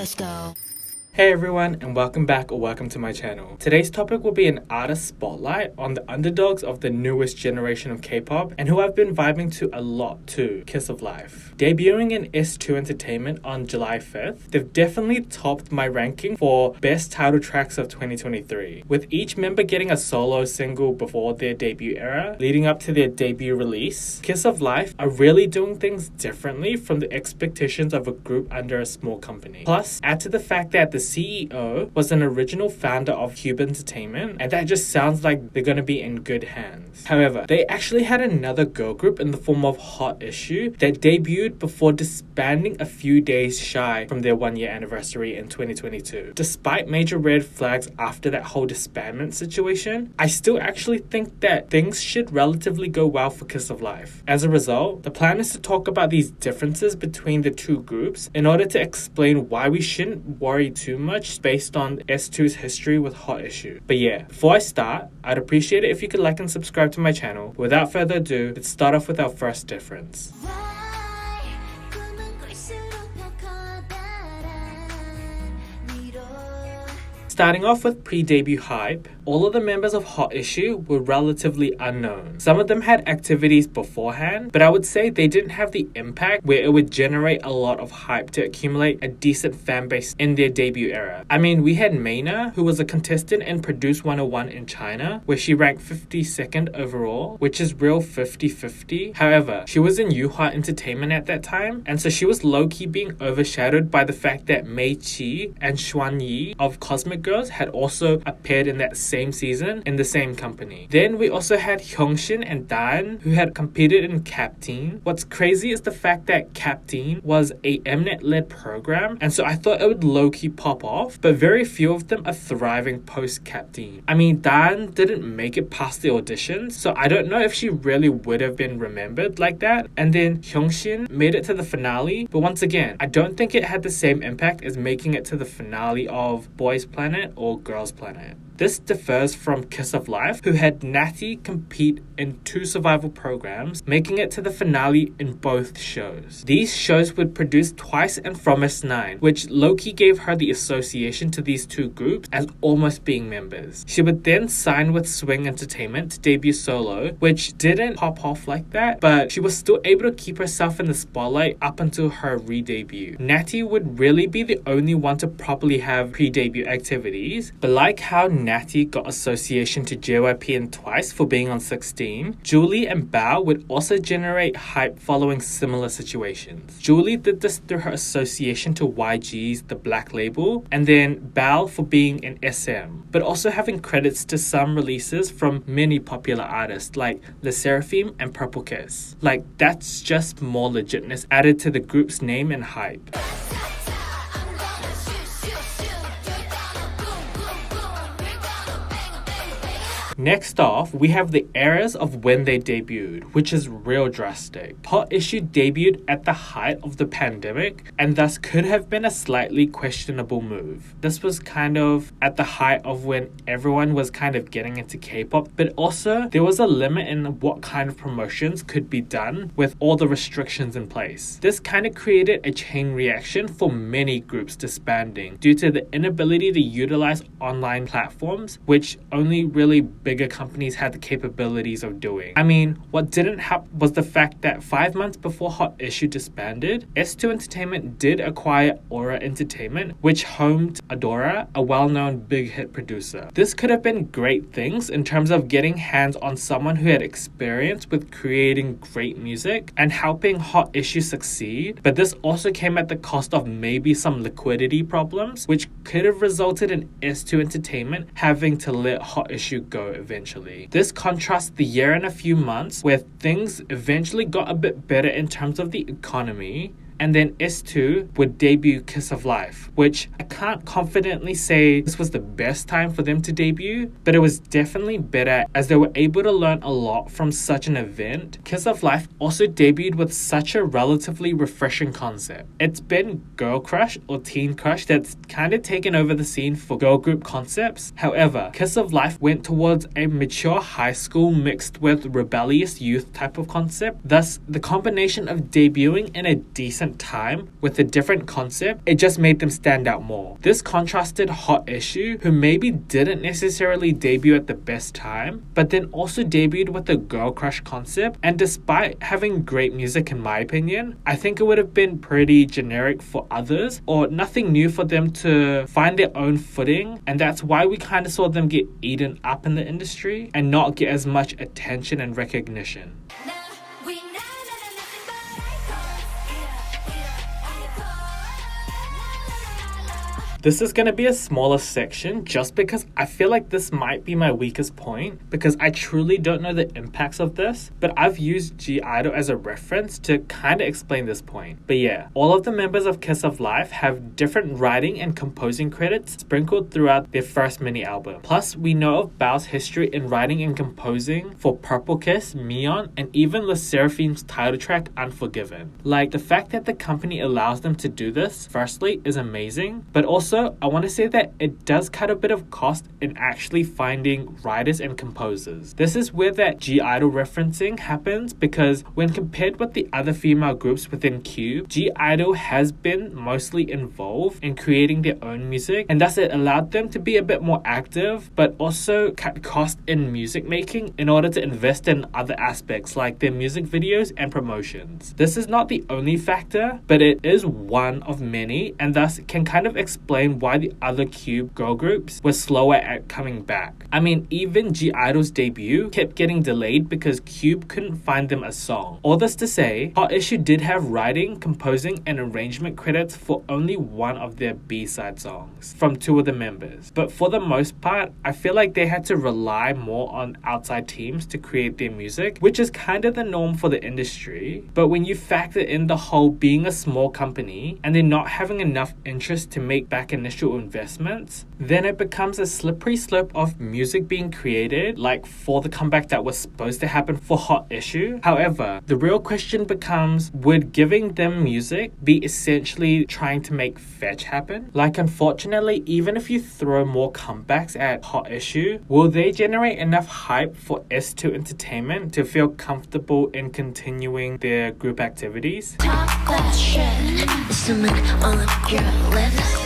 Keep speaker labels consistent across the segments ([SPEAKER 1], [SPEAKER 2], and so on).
[SPEAKER 1] Let's go.
[SPEAKER 2] Hey everyone, and welcome back or welcome to my channel. Today's topic will be an artist spotlight on the underdogs of the newest generation of K-pop and who I've been vibing to a lot too, Kiss of Life. Debuting in S2 Entertainment on July 5th, they've definitely topped my ranking for best title tracks of 2023, with each member getting a solo single before their debut era, leading up to their debut release. Kiss of Life are really doing things differently from the expectations of a group under a small company. Plus, add to the fact that the CEO was an original founder of Cube Entertainment, and that just sounds like they're gonna be in good hands. However, they actually had another girl group in the form of Hot Issue that debuted before disbanding a few days shy from their 1-year anniversary in 2022. Despite major red flags after that whole disbandment situation, I still actually think that things should relatively go well for Kiss of Life. As a result, the plan is to talk about these differences between the two groups in order to explain why we shouldn't worry too much based on S2's history with Hot Issue. But yeah, before I start, I'd appreciate it if you could like and subscribe to my channel. Without further ado, let's start off with our first difference. Starting off with pre-debut hype, all of the members of Hot Issue were relatively unknown. Some of them had activities beforehand, but I would say they didn't have the impact where it would generate a lot of hype to accumulate a decent fan base in their debut era. I mean, we had Mayna, who was a contestant in Produce 101 in China, where she ranked 52nd overall, which is real 50-50. However, she was in Yuhua Entertainment at that time, and so she was low-key being overshadowed by the fact that Mei Qi and Xuan Yi of Cosmic Girls had also appeared in that same season in the same company. Then we also had Hyungshin and Dan, who had competed in Capteen. What's crazy is the fact that Capteen was a Mnet-led program, and so I thought it would low-key pop off, but very few of them are thriving post-Capteen. I mean, Dan didn't make it past the auditions, so I don't know if she really would have been remembered like that. And then Hyungshin made it to the finale, but once again, I don't think it had the same impact as making it to the finale of Boys Planet or Girls Planet. This differs from Kiss of Life, who had Natty compete in 2 survival programs, making it to the finale in both shows. These shows would produce twice and from S9, which low-key gave her the association to these two groups as almost being members. She would then sign with Swing Entertainment to debut solo, which didn't pop off like that, but she was still able to keep herself in the spotlight up until her re-debut. Natty would really be the only one to properly have pre-debut activities, but like how Natty got association to JYP twice for being on 16, Julie and Belle would also generate hype following similar situations. Julie did this through her association to YG's The Black Label, and then Belle for being in SM, but also having credits to some releases from many popular artists like Le Seraphim and Purple Kiss. Like, that's just more legitness added to the group's name and hype. Next off, we have the eras of when they debuted, which is real drastic. Hot Issue debuted at the height of the pandemic, and thus could have been a slightly questionable move. This was kind of at the height of when everyone was kind of getting into K-pop, but also there was a limit in what kind of promotions could be done with all the restrictions in place. This kind of created a chain reaction for many groups disbanding due to the inability to utilize online platforms, which only really bigger companies had the capabilities of doing. I mean, what didn't help was the fact that 5 months before Hot Issue disbanded, S2 Entertainment did acquire Aura Entertainment, which homed Adora, a well-known big hit producer. This could have been great things in terms of getting hands on someone who had experience with creating great music and helping Hot Issue succeed, but this also came at the cost of maybe some liquidity problems, which could have resulted in S2 Entertainment having to let Hot Issue go eventually. This contrasts the year and a few months where things eventually got a bit better in terms of the economy, and then S2 would debut Kiss of Life, which I can't confidently say this was the best time for them to debut, but it was definitely better as they were able to learn a lot from such an event. Kiss of Life also debuted with such a relatively refreshing concept. It's been Girl Crush or Teen Crush that's kind of taken over the scene for girl group concepts. However, Kiss of Life went towards a mature high school mixed with rebellious youth type of concept. Thus, the combination of debuting in a decent recent time with a different concept, it just made them stand out more. This contrasted Hot Issue, who maybe didn't necessarily debut at the best time, but then also debuted with a girl crush concept, and despite having great music in my opinion, I think it would have been pretty generic for others, or nothing new for them to find their own footing, and that's why we kind of saw them get eaten up in the industry and not get as much attention and recognition. This is going to be a smaller section just because I feel like this might be my weakest point, because I truly don't know the impacts of this, but I've used G-Idol as a reference to kind of explain this point. But yeah, all of the members of Kiss of Life have different writing and composing credits sprinkled throughout their first mini album. Plus, we know of Belle's history in writing and composing for Purple Kiss, Neon, and even Le Serafim's title track, Unforgiven. Like, the fact that the company allows them to do this, firstly, is amazing, but also I want to say that it does cut a bit of cost in actually finding writers and composers. This is where that G-Idol referencing happens, because when compared with the other female groups within Cube, G-Idol has been mostly involved in creating their own music, and thus it allowed them to be a bit more active, but also cut cost in music making in order to invest in other aspects like their music videos and promotions. This is not the only factor, but it is one of many, and thus can kind of explain why the other Cube girl groups were slower at coming back. I mean, even G-Idol's debut kept getting delayed because Cube couldn't find them a song. All this to say, Hot Issue did have writing, composing, and arrangement credits for only one of their B-side songs from two of the members. But for the most part, I feel like they had to rely more on outside teams to create their music, which is kind of the norm for the industry. But when you factor in the whole being a small company and then not having enough interest to make back initial investments, then it becomes a slippery slope of music being created, like for the comeback that was supposed to happen for Hot Issue. However, the real question becomes, would giving them music be essentially trying to make fetch happen? Like, unfortunately, even if you throw more comebacks at Hot Issue, will they generate enough hype for S2 Entertainment to feel comfortable in continuing their group activities?
[SPEAKER 1] Top question. Someone on your lips.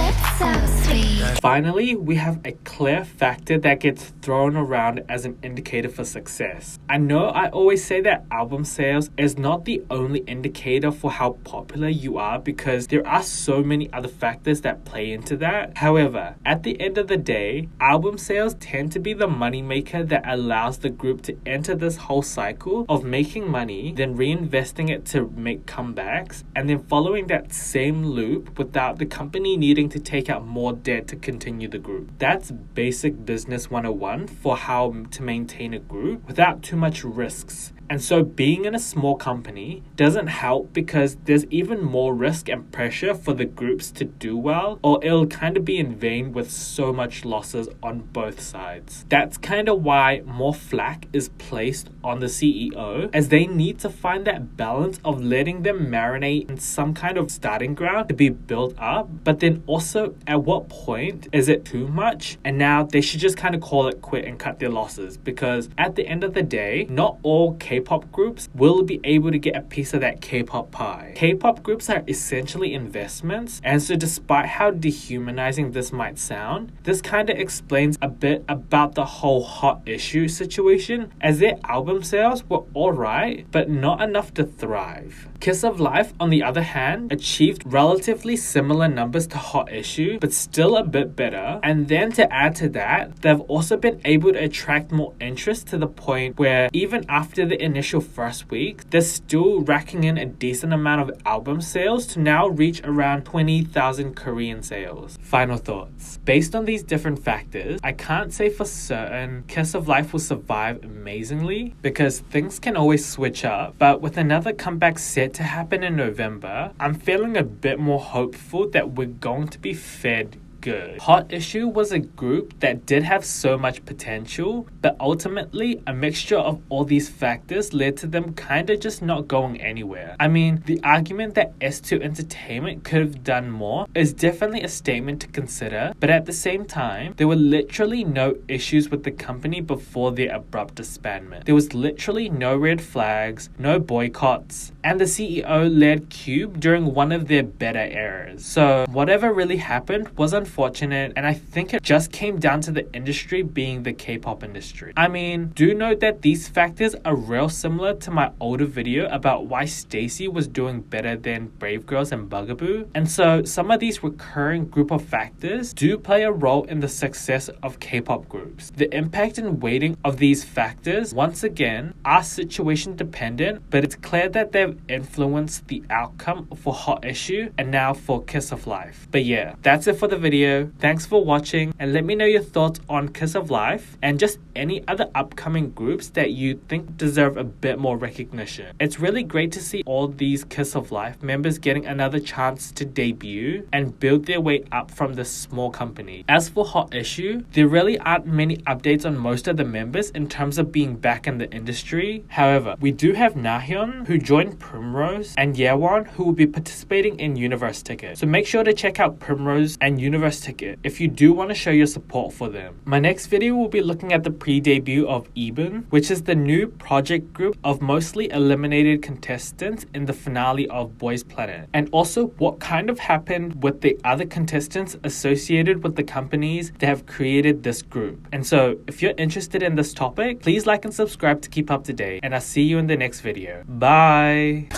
[SPEAKER 1] It's so sweet.
[SPEAKER 2] Finally, we have a clear factor that gets thrown around as an indicator for success. I know I always say that album sales is not the only indicator for how popular you are, because there are so many other factors that play into that. However, at the end of the day, album sales tend to be the moneymaker that allows the group to enter this whole cycle of making money, then reinvesting it to make comebacks, and then following that same loop without the company needing to take out more debt to continue the group. That's basic business 101 for how to maintain a group without too much risks. And so being in a small company doesn't help, because there's even more risk and pressure for the groups to do well, or it'll kind of be in vain with so much losses on both sides. That's kind of why more flack is placed on the CEO, as they need to find that balance of letting them marinate in some kind of starting ground to be built up, but then also at what point is it too much and now they should just kind of call it quit and cut their losses, because at the end of the day, not all K-pop groups will be able to get a piece of that K-pop pie. K-pop groups are essentially investments, and so despite how dehumanizing this might sound, this kind of explains a bit about the whole Hot Issue situation, as their album sales were alright, but not enough to thrive. Kiss of Life, on the other hand, achieved relatively similar numbers to Hot Issue, but still a bit better. And then to add to that, they've also been able to attract more interest to the point where even after the initial first week, they're still racking in a decent amount of album sales to now reach around 20,000 Korean sales. Final thoughts. Based on these different factors, I can't say for certain Kiss of Life will survive amazingly, because things can always switch up, but with another comeback set to happen in November, I'm feeling a bit more hopeful that we're going to be fed good. Hot Issue was a group that did have so much potential, but ultimately a mixture of all these factors led to them kinda just not going anywhere. I mean, the argument that S2 Entertainment could have done more is definitely a statement to consider, but at the same time, there were literally no issues with the company before their abrupt disbandment. There was literally no red flags, no boycotts, and the CEO led Cube during one of their better eras. So whatever really happened was unfortunate, and I think it just came down to the industry being the K-pop industry. I mean, do note that these factors are real similar to my older video about why Stacey was doing better than Brave Girls and Bugaboo, and so some of these recurring group of factors do play a role in the success of K-pop groups. The impact and weighting of these factors, once again, are situation dependent, but it's clear that they've influenced the outcome for Hot Issue and now for Kiss of Life. But yeah, that's it for the video. Thanks for watching, and let me know your thoughts on Kiss of Life and just any other upcoming groups that you think deserve a bit more recognition. It's really great to see all these Kiss of Life members getting another chance to debut and build their way up from this small company. As for Hot Issue, there really aren't many updates on most of the members in terms of being back in the industry. However, we do have Nahyun, who joined Primrose, and Yewon, who will be participating in Universe Ticket. So make sure to check out Primrose and Universe Ticket if you do want to show your support for them. My next video will be looking at the pre-debut of Eben, which is the new project group of mostly eliminated contestants in the finale of Boys Planet, and also what kind of happened with the other contestants associated with the companies that have created this group. And so if you're interested in this topic, please like and subscribe to keep up to date, and I'll see you in the next video. Bye!